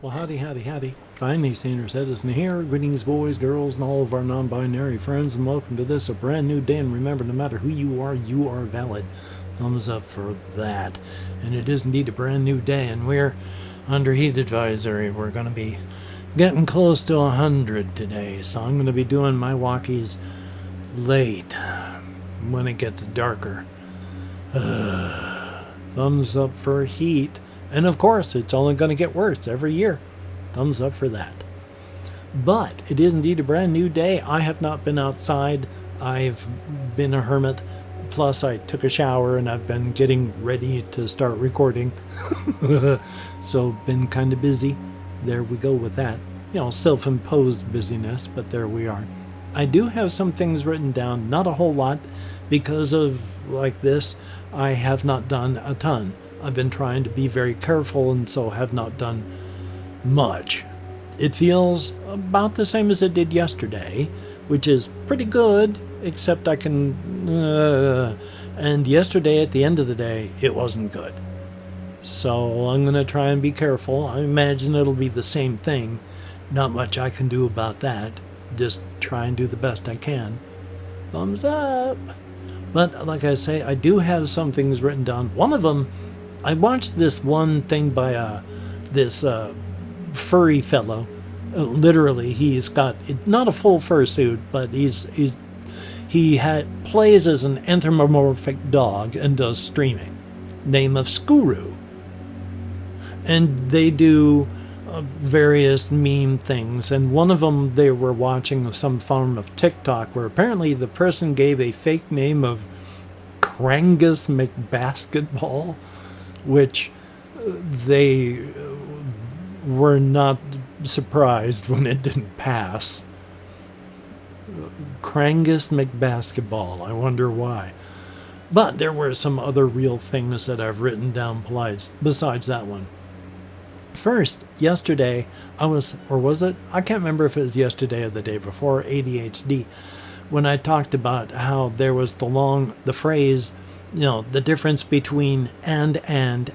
Well, howdy, howdy, howdy. Finally, Sanders Edison here. Greetings, boys, girls, and all of our non-binary friends, and welcome to this, a brand new day. And remember, no matter who you are valid. Thumbs up for that. And it is indeed a brand new day, and we're under heat advisory. We're going to be getting close to 100 today, so I'm going to be doing my walkies late when it gets darker. Thumbs up for heat. And of course, it's only going to get worse every year. Thumbs up for that. But it is indeed a brand new day. I have not been outside. I've been a hermit. Plus, I took a shower and I've been getting ready to start recording. So, been kind of busy. There we go with that. You know, self-imposed busyness, but there we are. I do have some things written down, not a whole lot. Because of like this, I have not done a ton. I've been trying to be very careful and so have not done much. It feels about the same as it did yesterday, which is pretty good, except I can... and yesterday, at the end of the day, it wasn't good. So I'm going to try and be careful. I imagine it'll be the same thing. Not much I can do about that. Just try and do the best I can. Thumbs up! But like I say, I do have some things written down. One of them, I watched this one thing by this furry fellow. Literally, he's got not a full fursuit, but he plays as an anthropomorphic dog and does streaming. Name of Skuru. And they do various meme things, and one of them they were watching some form of TikTok where apparently the person gave a fake name of Krangus McBasketball, which they were not surprised when it didn't pass. Krangus McBasketball, I wonder why. But there were some other real things that I've written down besides that one. First, yesterday, was it? I can't remember if it was yesterday or the day before, ADHD, when I talked about how there was the phrase, you know, the difference between and, and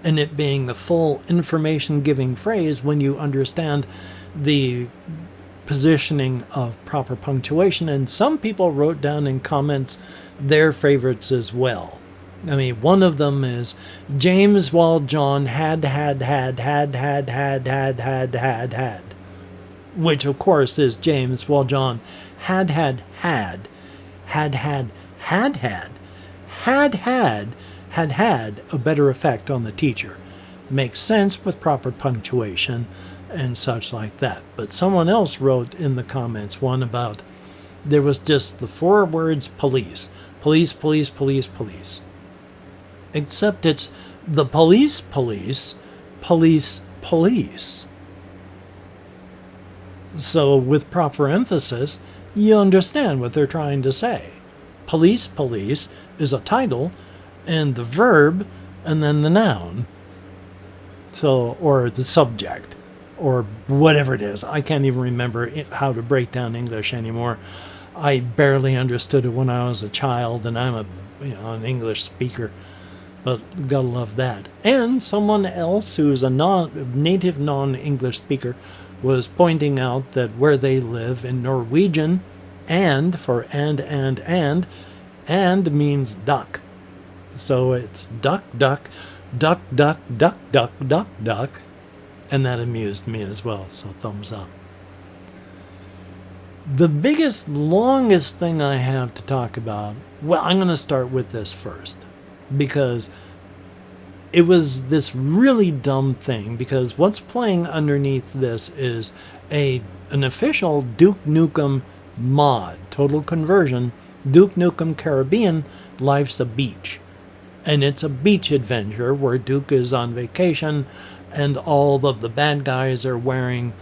it being the full information-giving phrase when you understand the positioning of proper punctuation. And some people wrote down in comments their favorites as well. I mean, one of them is James while John had, which of course is James while John had a better effect on the teacher. Makes sense with proper punctuation and such like that. But someone else wrote in the comments one about there was just the 4 words police. Police, police, police, police. Except it's the police, police, police, police. So with proper emphasis, you understand what they're trying to say. Police, police is a title, and the verb, and then the noun. So, or the subject, or whatever it is. I can't even remember how to break down English anymore. I barely understood it when I was a child, and I'm an English speaker. But gotta love that. And someone else who's a native non-English speaker was pointing out that where they live in Norwegian, and for and means duck. So it's duck, duck, duck, duck, duck, duck, duck, duck. And that amused me as well, so thumbs up. The biggest, longest thing I have to talk about, well, I'm going to start with this first. Because it was this really dumb thing, because what's playing underneath this is an official Duke Nukem mod, total conversion, Duke Nukem Caribbean, Life's a Beach. And it's a beach adventure where Duke is on vacation and all of the bad guys are wearing,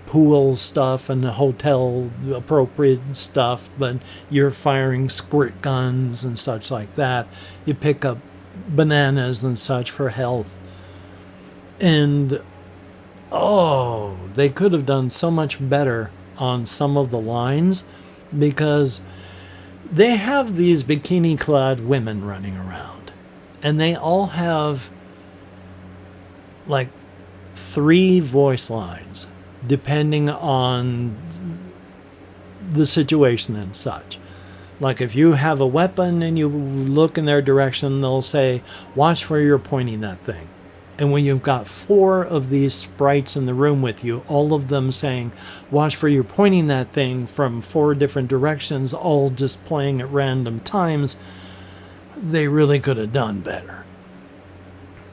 pool stuff and hotel appropriate stuff, but you're firing squirt guns and such like that. You pick up bananas and such for health. And, they could have done so much better on some of the lines, because they have these bikini-clad women running around. And they all have like 3 voice lines, depending on the situation and such. Like if you have a weapon and you look in their direction, they'll say, watch where you're pointing that thing. And when you've got 4 of these sprites in the room with you, all of them saying, watch where you're pointing that thing from 4 different directions, all just playing at random times, they really could have done better.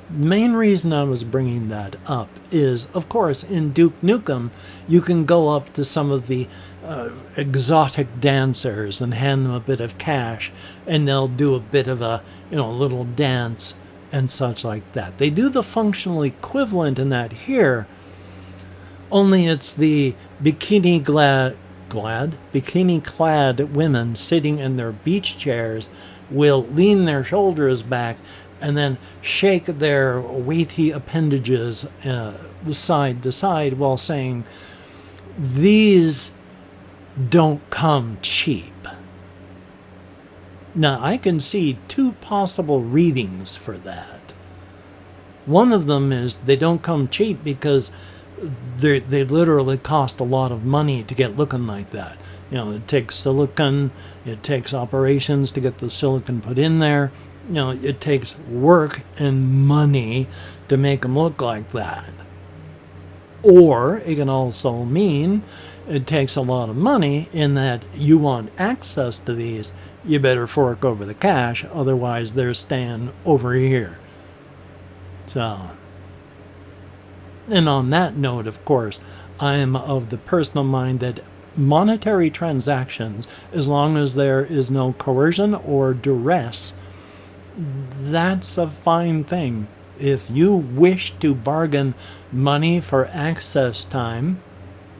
The main reason I was bringing that up is, of course, in Duke Nukem, you can go up to some of the exotic dancers and hand them a bit of cash, and they'll do a bit of a, little dance and such like that. They do the functional equivalent in that here, only it's the bikini-clad women sitting in their beach chairs will lean their shoulders back and then shake their weighty appendages side to side while saying, these don't come cheap. Now, I can see 2 possible readings for that. One of them is they don't come cheap because they literally cost a lot of money to get looking like that. It takes silicon, it takes operations to get the silicon put in there. It takes work and money to make them look like that. Or it can also mean it takes a lot of money in that you want access to these, you better fork over the cash, otherwise they're staying over here. So, and on that note, of course, I am of the personal mind that monetary transactions, as long as there is no coercion or duress, that's a fine thing. If you wish to bargain money for access time,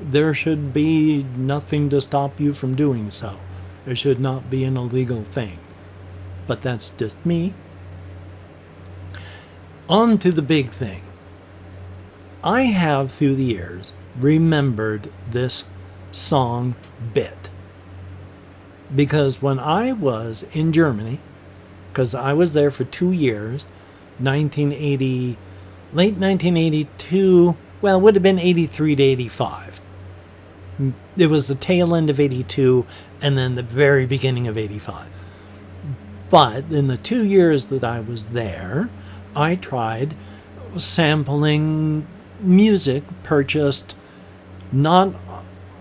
there should be nothing to stop you from doing so. It should not be an illegal thing. But that's just me. On to the big thing. I have, through the years, remembered this song bit. Because when I was in Germany, because I was there for 2 years, late 1982, well, it would have been 83 to 85. It was the tail end of 82 and then the very beginning of 85. But in the 2 years that I was there, I tried sampling music purchased not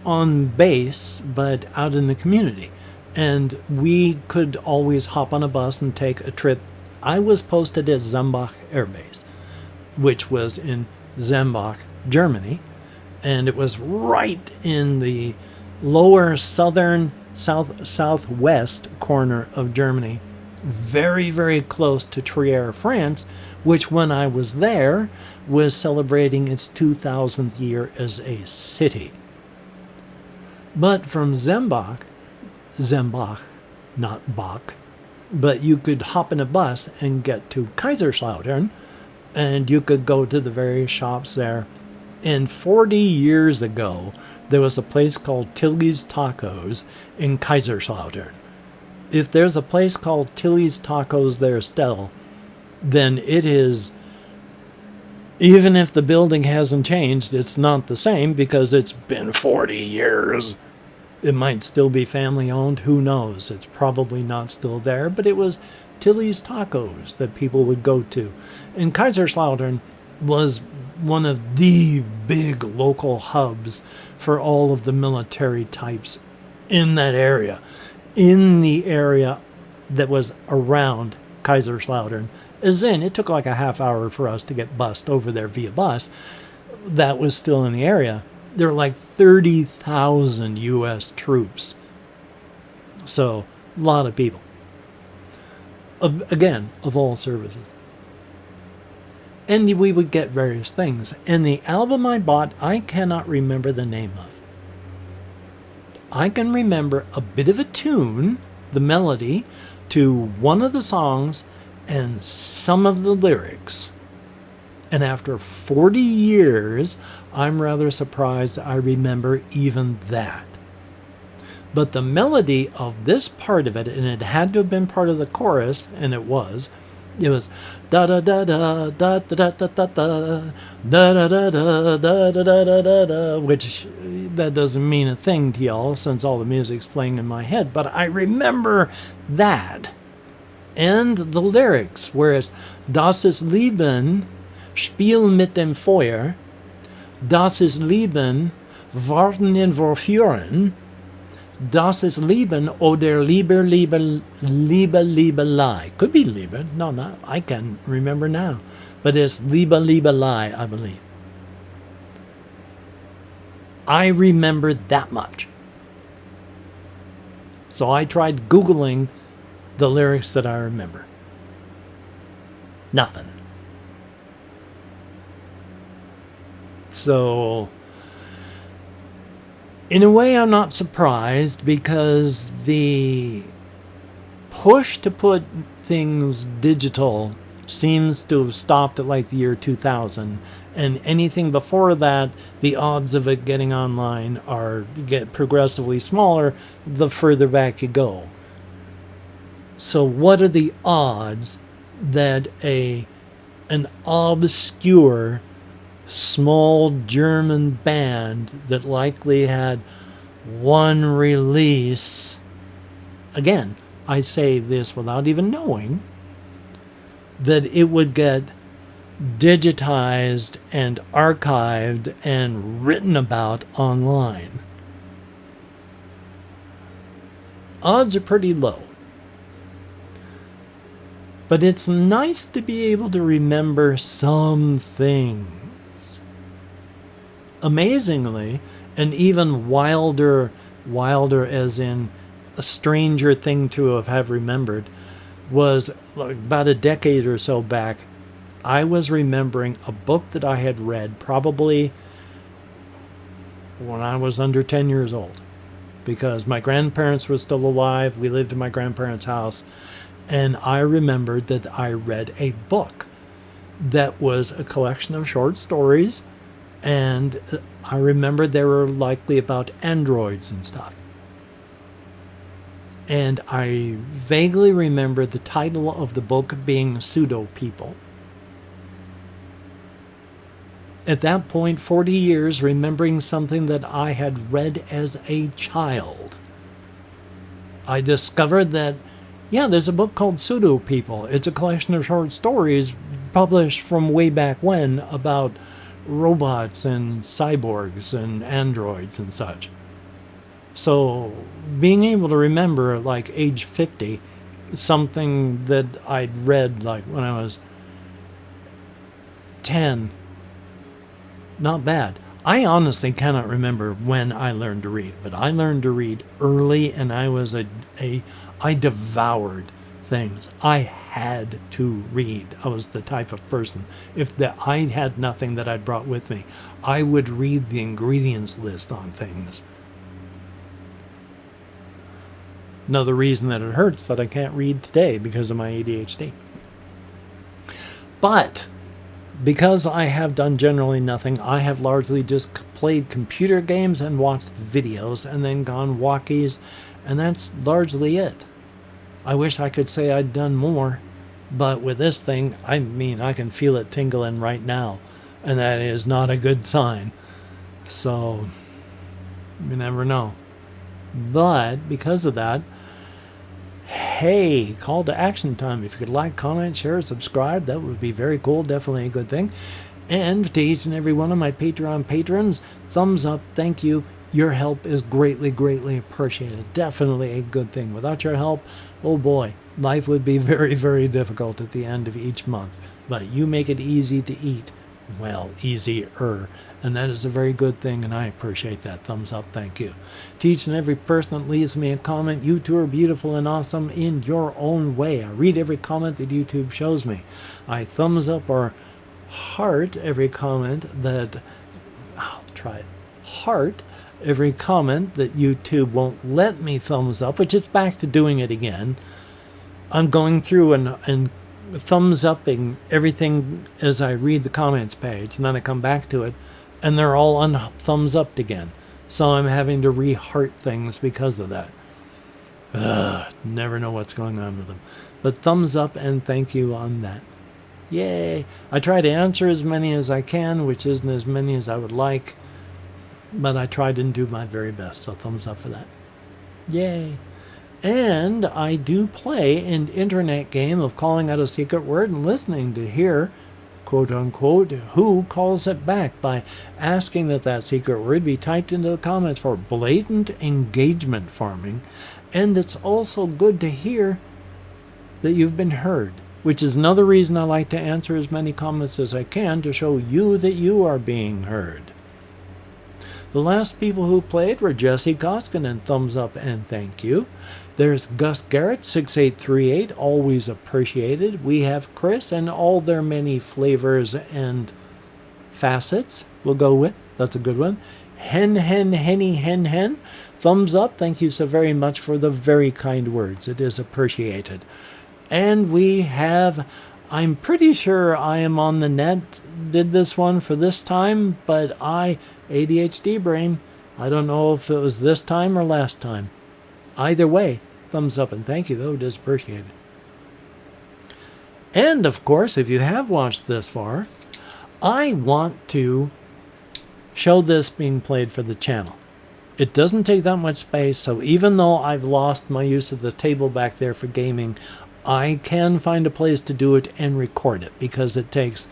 on base, but out in the community. And we could always hop on a bus and take a trip. I was posted at Zembach Air Base, which was in Zembach, Germany. And it was right in the lower southwest corner of Germany, very, very close to Trier, France, which when I was there was celebrating its 2000th year as a city. But from Zembach, not Bach, but you could hop in a bus and get to Kaiserslautern, and you could go to the various shops there. And 40 years ago, there was a place called Tilly's Tacos in Kaiserslautern. If there's a place called Tilly's Tacos there still, then it is, even if the building hasn't changed, it's not the same because it's been 40 years. It might still be family owned, who knows? It's probably not still there, but it was Tilly's Tacos that people would go to. And Kaiserslautern was one of the big local hubs for all of the military types in that area. In the area that was around Kaiserslautern, as in, it took like a half hour for us to get bussed over there via bus. That was still in the area. There were like 30,000 U.S. troops. So, a lot of people. Again, of all services. And we would get various things. And the album I bought, I cannot remember the name of. I can remember a bit of a tune, the melody, to one of the songs and some of the lyrics. And after 40 years, I'm rather surprised I remember even that. But the melody of this part of it, and it had to have been part of the chorus, and it was, It was da da da da da da da da da da da da da da da da da da da, which that doesn't mean a thing to y'all since all the music's playing in my head, but I remember that and the lyrics, whereas Das ist Leben, Spiel mit dem Feuer, Das ist Leben, Warten in Vorführen, Das ist Leben oder Liebelei. Could be Liebe. No, not. I can't remember now. But it's Liebelei, I believe. I remember that much. So I tried Googling the lyrics that I remember. Nothing. So, in a way, I'm not surprised because the push to put things digital seems to have stopped at like the year 2000, and anything before that, the odds of it getting online get progressively smaller the further back you go. So what are the odds that an obscure small German band that likely had one release, again, I say this without even knowing, that it would get digitized and archived and written about online? Odds are pretty low. But it's nice to be able to remember some things. Amazingly, and even wilder as in a stranger thing to have remembered, was about a decade or so back, I was remembering a book that I had read probably when I was under 10 years old, because my grandparents were still alive. We lived in my grandparents' house. And I remembered that I read a book that was a collection of short stories, and I remembered they were likely about androids and stuff. And I vaguely remember the title of the book being Pseudo People. At that point, 40 years, remembering something that I had read as a child, I discovered that yeah, there's a book called Pseudo People. It's a collection of short stories published from way back when about robots and cyborgs and androids and such. So being able to remember at like age 50 something that I'd read like when I was 10, not bad. I honestly cannot remember when I learned to read, but I learned to read early, and I was I devoured things. I had to read. I was the type of person. If I had nothing that I'd brought with me, I would read the ingredients list on things. Another reason that it hurts that I can't read today because of my ADHD. But because I have done generally nothing, I have largely just played computer games and watched videos and then gone walkies, and that's largely it. I wish I could say I'd done more, but with this thing, I mean, I can feel it tingling right now, and that is not a good sign. So, you never know. But because of that, hey, call to action time. If you could like, comment, share, subscribe, that would be very cool. Definitely a good thing. And to each and every one of my Patreon patrons, thumbs up, thank you. Your help is greatly, greatly appreciated. Definitely a good thing. Without your help, oh boy, life would be very, very difficult at the end of each month. But you make it easy to eat. Well, easier. And that is a very good thing, and I appreciate that. Thumbs up, thank you. To each and every person that leaves me a comment, you two are beautiful and awesome in your own way. I read every comment that YouTube shows me. I thumbs up or heart every comment that... I'll try it. Heart every comment that YouTube won't let me thumbs up, which is back to doing it again. I'm going through and thumbs upping everything as I read the comments page, and then I come back to it, and they're all thumbs upped again. So I'm having to re-heart things because of that. Never know what's going on with them. But thumbs up and thank you on that. Yay! I try to answer as many as I can, which isn't as many as I would like, but I tried and do my very best, so thumbs up for that. Yay! And I do play an internet game of calling out a secret word and listening to hear, quote unquote, who calls it back by asking that that secret word be typed into the comments for blatant engagement farming. And it's also good to hear that you've been heard, which is another reason I like to answer as many comments as I can to show you that you are being heard. The last people who played were Jesse Koskinen, thumbs up and thank you. There's Gus Garrett, 6838, always appreciated. We have Chris and all their many flavors and facets we'll go with. That's a good one. Hen, thumbs up. Thank you so very much for the very kind words. It is appreciated. And we have, I'm pretty sure I am on the net, did this one for this time, but ADHD brain, I don't know if it was this time or last time. Either way, thumbs up and thank you, though. It is appreciated. And, of course, if you have watched this far, I want to show this being played for the channel. It doesn't take that much space, so even though I've lost my use of the table back there for gaming, I can find a place to do it and record it, because it takes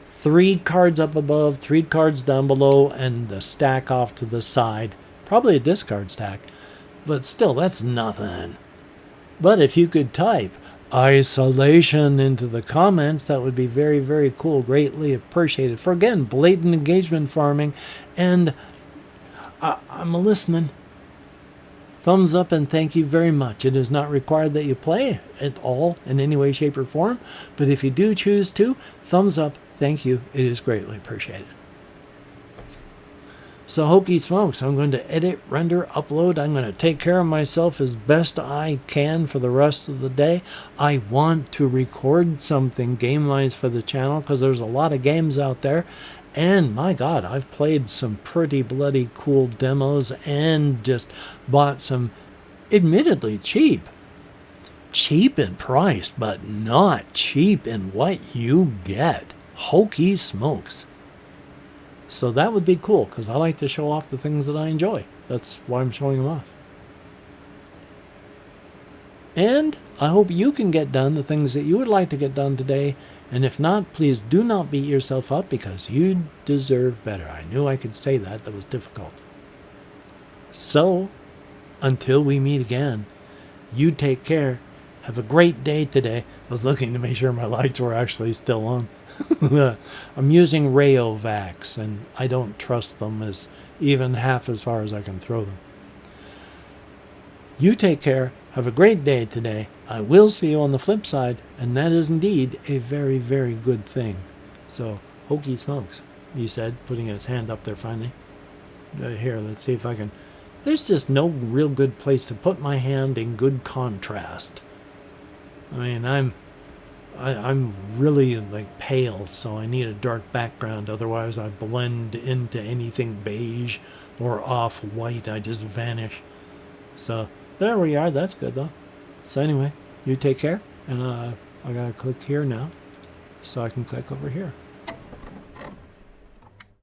3 cards up above, 3 cards down below, and the stack off to the side. Probably a discard stack, but still, that's nothing. But if you could type isolation into the comments, that would be very, very cool. Greatly appreciated. For, again, blatant engagement farming, and I'm listening. Thumbs up and thank you very much. It is not required that you play at all in any way, shape, or form, but if you do choose to, thumbs up, thank you. It is greatly appreciated. So hokey smokes, I'm going to edit, render, upload. I'm going to take care of myself as best I can for the rest of the day. I want to record something game-wise for the channel because there's a lot of games out there. And my God, I've played some pretty bloody cool demos and just bought some admittedly cheap. Cheap in price, but not cheap in what you get. Hokey smokes. So that would be cool, because I like to show off the things that I enjoy. That's why I'm showing them off. And I hope you can get done the things that you would like to get done today. And if not, please do not beat yourself up, because you deserve better. I knew I could say that. That was difficult. So, until we meet again, you take care. Have a great day today. I was looking to make sure my lights were actually still on. I'm using Rayovacs, and I don't trust them as even half as far as I can throw them. You take care. Have a great day today. I will see you on the flip side, and that is indeed a very, very good thing. So, hokey smokes, he said, putting his hand up there finally. Here, let's see if I can... There's just no real good place to put my hand in good contrast. I mean, I'm really like pale, so I need a dark background. Otherwise, I blend into anything beige or off-white. I just vanish. So there we are. That's good, though. So anyway, you take care. And I got to click here now, so I can click over here.